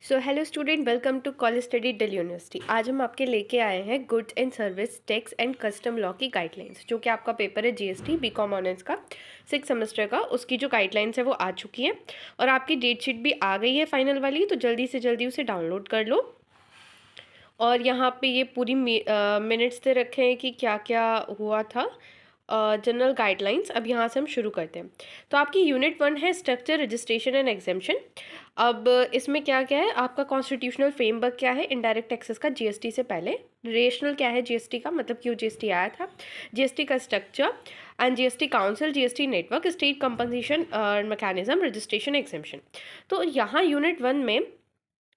So hello student, welcome to college study Delhi university. आज हम आपके लेके आए हैं goods and service tax and custom law की गाइडलाइंस, जो कि आपका पेपर है जीएसटी बीकॉम ऑनर्स का 6 सेमेस्टर का। उसकी जो गाइडलाइंस है वो आ चुकी है और आपकी डेट शीट भी आ गई है फाइनल वाली, तो जल्दी से जल्दी उसे डाउनलोड कर लो। और यहाँ पे ये पूरी मिनट्स दे रखे हैं कि क्या क्या हुआ था। जनरल गाइडलाइंस अब यहाँ से हम शुरू करते हैं। तो आपकी यूनिट 1 है स्ट्रक्चर, रजिस्ट्रेशन एंड एग्जेम्पशन। अब इसमें क्या क्या है, आपका कॉन्स्टिट्यूशनल फ्रेमवर्क क्या है इनडायरेक्ट टैक्सेस का जीएसटी से पहले, रेशनल क्या है जीएसटी का, मतलब क्यों जीएसटी आया था, जीएसटी का structure and GST council, GST network, state compensation mechanism, registration, exemption. तो यहाँ यूनिट 1 में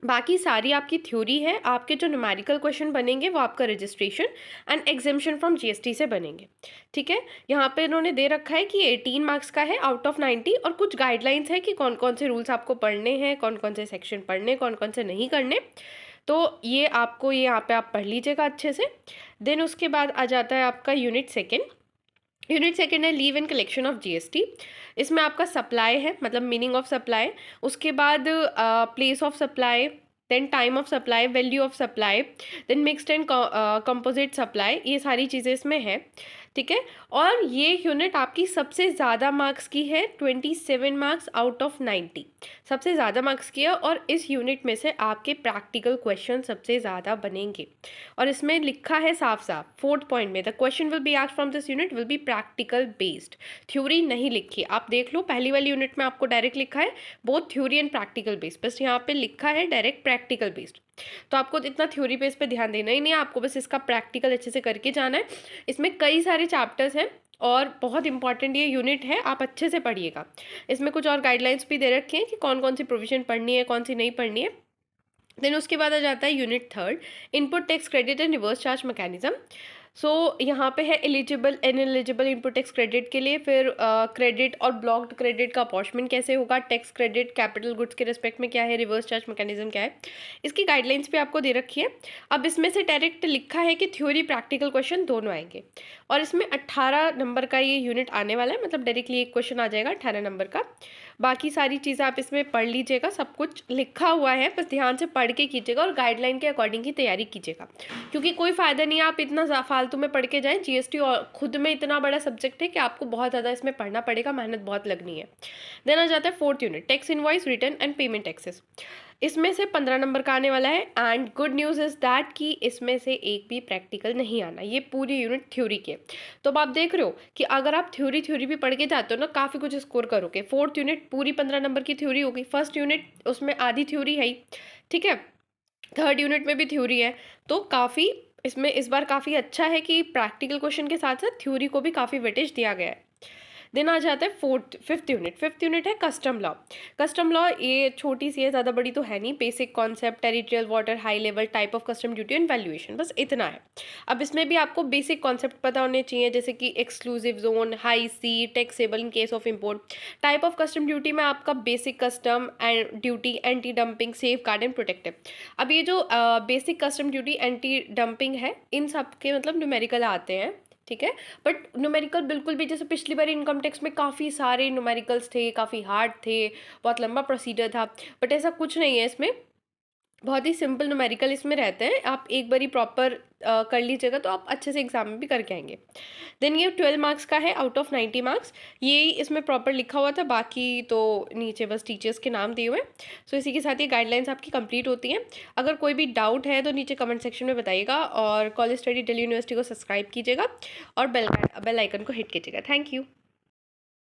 बाकी सारी आपकी थ्योरी है। आपके जो न्यूमेरिकल क्वेश्चन बनेंगे वो आपका registration and exemption from GST से बनेंगे। ठीक है, यहाँ पे इन्होंने दे रखा है कि 18 मार्क्स का है आउट ऑफ 90, और कुछ गाइडलाइंस है कि कौन कौन से रूल्स आपको पढ़ने हैं, कौन कौन से सेक्शन पढ़ने, कौन कौन से नहीं करने। तो ये आपको ये यहाँ पे आप पढ़ लीजिएगा अच्छे से। देन उसके बाद आ जाता है आपका यूनिट सेकेंड। यूनिट सेकेंड है leave and collection of GST. इसमें आपका सप्लाई है, मतलब मीनिंग ऑफ सप्लाई, उसके बाद place of supply, then time of supply, value of supply, then mixed and composite supply, ये सारी चीज़ें इसमें हैं। ठीक है, और ये यूनिट आपकी सबसे ज़्यादा मार्क्स की है, 27 मार्क्स आउट ऑफ 90 सबसे ज़्यादा मार्क्स की है। और इस यूनिट में से आपके प्रैक्टिकल क्वेश्चन सबसे ज़्यादा बनेंगे। और इसमें लिखा है साफ साफ 4th पॉइंट में, the question will be asked from this unit will be practical based. Theory नहीं लिखी, आप देख लो पहली वाली यूनिट में आपको डायरेक्ट लिखा है both theory and practical based, बस यहाँ पे लिखा है डायरेक्ट प्रैक्टिकल बेस्ड। तो आपको इतना थ्योरी बेस पे ध्यान देना ही नहीं है, आपको बस इसका प्रैक्टिकल अच्छे से करके जाना है। इसमें कई सारे चैप्टर्स हैं और बहुत इंपॉर्टेंट ये यूनिट है, आप अच्छे से पढ़िएगा। इसमें कुछ और गाइडलाइंस भी दे रखी हैं कि कौन कौन सी प्रोविजन पढ़नी है, कौन सी नहीं पढ़नी है। देन उसके बाद आ जाता है unit 3, input tax credit and reverse charge mechanism. So यहाँ पे है eligible ineligible input tax credit के लिए, फिर क्रेडिट और ब्लॉक्ड क्रेडिट का अपॉर्चमेंट कैसे होगा, टैक्स क्रेडिट कैपिटल गुड्स के रिस्पेक्ट में क्या है, रिवर्स चार्ज मैकेनिज्म क्या है, इसकी गाइडलाइंस भी आपको दे रखी है। अब इसमें से डायरेक्ट लिखा है कि थ्योरी प्रैक्टिकल क्वेश्चन दोनों आएंगे, और इसमें 18 नंबर का ये यूनिट आने वाला है, मतलब डायरेक्टली एक क्वेश्चन आ जाएगा 18 नंबर का। बाकी सारी चीज़ें आप इसमें पढ़ लीजिएगा, सब कुछ लिखा हुआ है, बस ध्यान से पढ़ के कीजिएगा और गाइडलाइन के अकॉर्डिंग ही तैयारी कीजिएगा, क्योंकि कोई फ़ायदा नहीं है आप इतना फालतू में पढ़ के जाएं। जीएसटी और खुद में इतना बड़ा सब्जेक्ट है कि आपको बहुत ज़्यादा इसमें पढ़ना पड़ेगा, मेहनत बहुत लगनी है। देन आ जाता है 4th unit, tax invoice, return and payment taxes. इसमें से 15 नंबर का आने वाला है, and good news is that कि इसमें से एक भी प्रैक्टिकल नहीं आना, ये पूरी यूनिट थ्योरी के। तो अब आप देख रहे हो कि अगर आप थ्योरी भी पढ़ के जाते हो ना, काफ़ी कुछ स्कोर करोगे। 4th यूनिट पूरी 15 नंबर की थ्योरी होगी, 1st यूनिट उसमें आधी थ्योरी है ही, ठीक है, 3rd यूनिट में भी थ्योरी है। तो काफ़ी इसमें इस बार काफ़ी अच्छा है कि प्रैक्टिकल क्वेश्चन के साथ साथ थ्योरी को भी काफ़ी वेटेज दिया गया है। देन आ जाता है 5th यूनिट। 5th यूनिट है कस्टम लॉ। कस्टम लॉ ये छोटी सी है, ज़्यादा बड़ी तो है नहीं। Basic concept, territorial water, high level, type of custom duty and valuation, बस इतना है। अब इसमें भी आपको बेसिक कॉन्सेप्ट पता होने चाहिए, जैसे कि exclusive zone, high sea, taxable in case of import. Type of custom duty में आपका basic custom and duty, anti dumping, safe guard and protective. अब ये जो basic custom duty, anti dumping है, इन सब के मतलब न्यूमेरिकल आते हैं, ठीक है। बट न्यूमेरिकल बिल्कुल भी, जैसे पिछली बार इनकम टैक्स में काफ़ी सारे न्यूमेरिकल्स थे, काफ़ी हार्ड थे, बहुत लंबा प्रोसीजर था, बट ऐसा कुछ नहीं है इसमें, बहुत ही सिंपल न्यूमेरिकल इसमें रहते हैं। आप एक बारी प्रॉपर कर लीजिएगा तो आप अच्छे से एग्जाम में भी करके आएंगे। देन ये 12 मार्क्स का है आउट ऑफ 90 मार्क्स, ये इसमें प्रॉपर लिखा हुआ था, बाकी तो नीचे बस टीचर्स के नाम दिए हुए हैं। सो इसी के साथ ये गाइडलाइंस आपकी कंप्लीट होती हैं। अगर कोई भी डाउट है तो नीचे कमेंट सेक्शन में बताइएगा, और कॉलेज स्टडी दिल्ली यूनिवर्सिटी को सब्सक्राइब कीजिएगा और बेल आइकन को हिट कीजिएगा। Thank you.